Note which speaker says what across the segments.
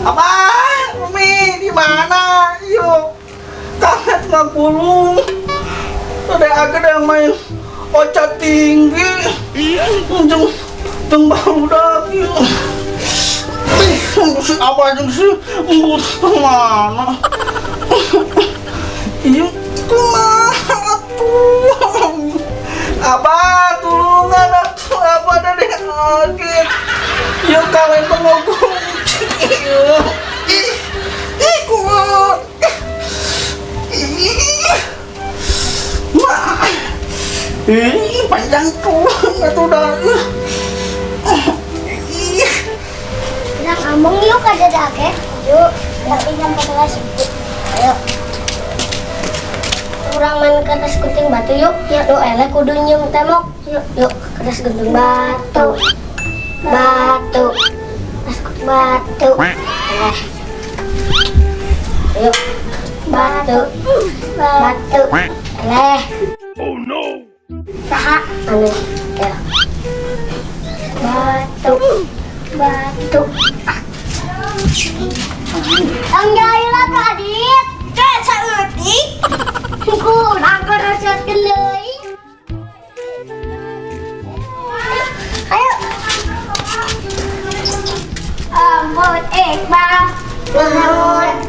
Speaker 1: Apa? Umi di mana? Yuk. Kangen nggak pulung. Ada yang main ocat tinggi. Jeng barudak yuk. Apa aja sih? Embut kemana? Iya kemana tuh? Apa tulungan atuh apa dari kaget? Yuk kalian pengogung. Ih kuat. Panjang tuh atuh dah.
Speaker 2: Nah, ngomong yuk ada dake. Yuk, tapi sampai kelas. Ayo. Kurang main ke atas gunting batu yuk. Ya, yuk elek kudu nyium temok. Yuk ke atas gunting batu. Batu. Atas gunting batu. Yuk. Batu. Batu. Eleh.
Speaker 3: Oh no.
Speaker 2: Saha anu. Ya. Batu. Batu. Anggaila kadit. Kayak saeutik. Kurang karasetkeun deui. Ayo. Ambot Iqbal.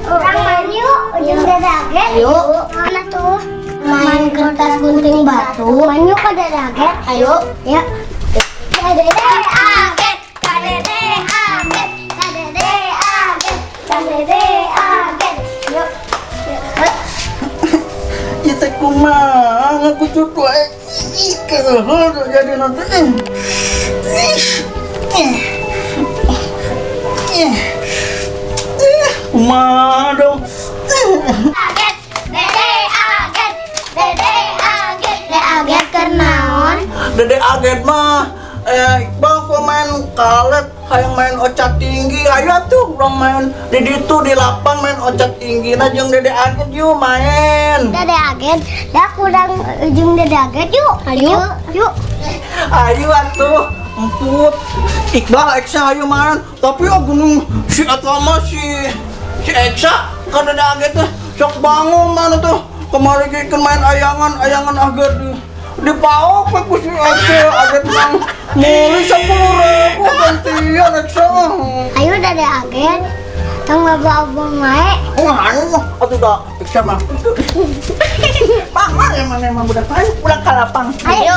Speaker 2: Orang main yuk. Ujung dadaget. Yuk. Mana tuh? Main kertas gunting batu. Main yuk ke dadaget. Ayo. Ya. Dadaget aget. Kadede aget. Kadede aget. Kadede aget. Yuk.
Speaker 1: Ya teh kumaha aku cukup kalau jadi nanti. Kumaha dong.
Speaker 2: Aget. Dede aget. Dede aget. Dede aget kernaon?
Speaker 1: Dede aget mah Iqbal kok main kalet, hayang main ocat tinggi. Ayo tuh orang main di ditu di lapang main ocat tinggi. Nah jeung Dede aget yuk main.
Speaker 2: Dede aget, dah kurang ujung dede aget yuk. Ayo, yuk.
Speaker 1: Ayo atuh, emput. Iqbal Eksa ayo main. Tapi gunung si Atama si Eksa ka Dede aget teh sok bangun mana tuh. Kemarin kita main ayangan aget di paok ku si aget yang muli 10.000 gantian Eksa.
Speaker 2: Ayo dede aget, tong abang wae.
Speaker 1: Anu atuh da Eksa mah. Pangan emang budak ayo pulang ka lapang.
Speaker 2: Ayo.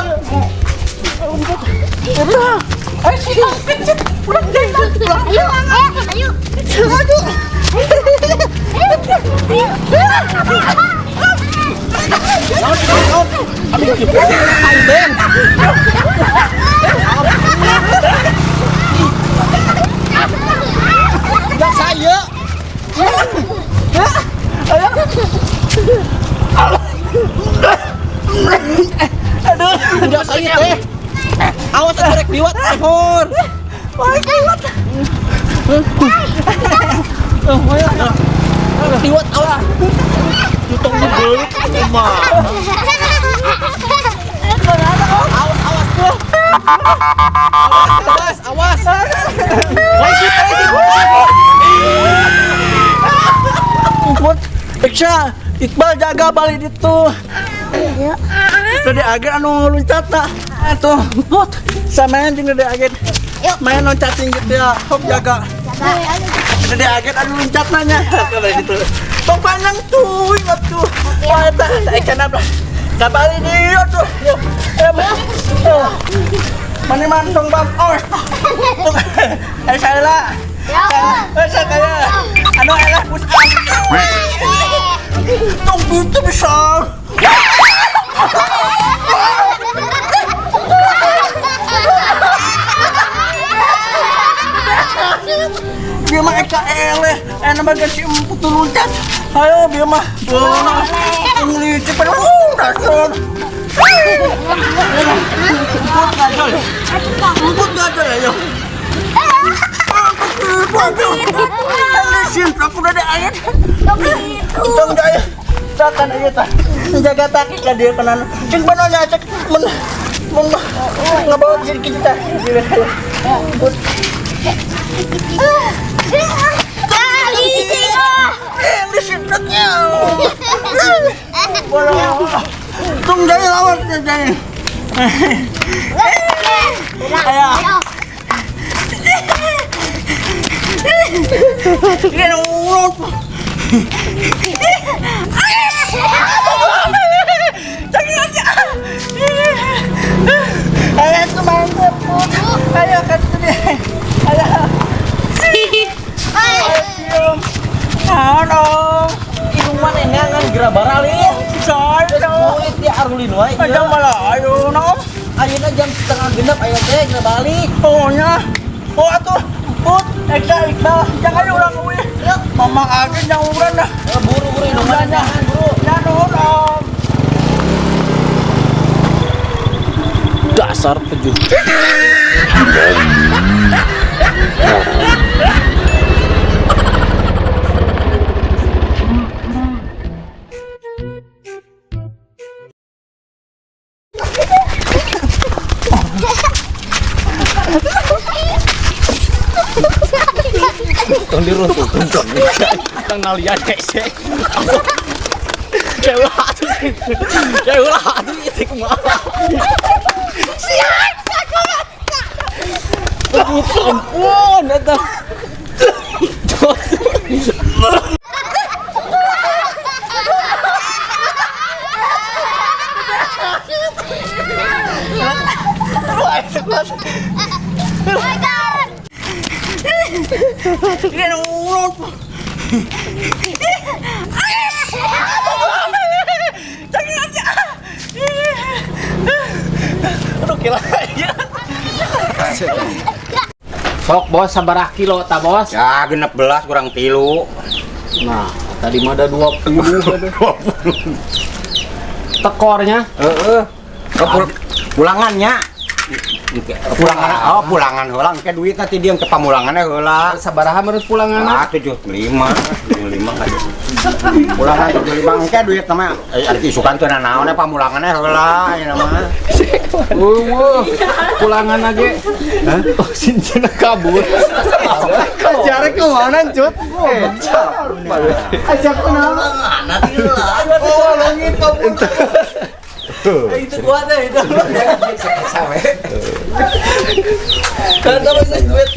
Speaker 1: Udah. Ayo sih, kecet. Pulang jalan.
Speaker 2: Ayo. Ayo.
Speaker 1: Aduh. Ya saya. Aduh, enggak saya teh. Awas rek liwat pohon. Wah, liwat. Liwat awas. Jutong dibeuk kumaha. Awas tuh. Awas. Wajib. Kumpul. Eksa, Iqbal jaga balik itu.
Speaker 2: Ayo.
Speaker 1: Dede aget anu loncat tak. Atuh, bot. Samain jeung Dede aget. Main loncat tinggi dia. Hop jaga. Dede aget anu loncat nanya. Kalau gitu. Tong panjang tuh, ingat tuh. Wah, eta Eksa nabrak. Kabali dia tuh. Mani mantong bang. Oh. Saya lah. Saya kaya. Anu elah pusat. Tong gitu bisa. Dia mah Eka eleh, enak bagian si emput loncat. Ayo dia mah, ngelicik pada dasar. Emput gajah ayo. Lisin, aku udah ada ayat. Untung jaya, sakan aja tah. Jaga takik lah dia kanan. Cing benernya cek ngebawa sedikit kita. deh.
Speaker 2: Ayo.
Speaker 1: Ini urut. Jangan aja. Ayo semangat. Ayo kan deh. Ayo. Ano?
Speaker 3: Inuman ini kan gerak baralin.
Speaker 1: Sardo.
Speaker 3: Kulit dia arulin wae.
Speaker 1: Ayo malayo no.
Speaker 3: Ayeuna jam setengah genep aya teh gerak balik.
Speaker 1: Oh nya. Oh atuh. Put, Eksa. Jangan ulang gue. Mama agen yang uran dah.
Speaker 3: Buru-buru inuman jangan buru.
Speaker 1: Jangan ulang.
Speaker 3: Dasar pejuh. Tong diruntuh tong. Tang nalian hese. Cewek atuh. Cewek atuh itu kumaha. Ampun, eta.
Speaker 1: Ini urut. Jangan aja.
Speaker 3: Aduh kira aja. Sok bos sabaraha kilo ta bos?
Speaker 4: Ya 16 kurang 3.
Speaker 3: Nah, tadi mah ada 20. Tekornya
Speaker 4: Heeh. Pulangannya. Pulangan heula engke duit nanti diem ke pamulangannya heula.
Speaker 3: sabaraha menurut pulangan?
Speaker 4: 75 kan. Pulangan 75 engke duit mah arti isukan teu naon pamulangannya heula aya mah.
Speaker 3: Pulangan lagi. Hah? Oh, sincena kabur.
Speaker 4: Jarek ke mana, Cut? Ajak kenal.
Speaker 1: Nanti lah. Oh, langit kabur. Itu gua deh itu. Sampai. Kan kalau duit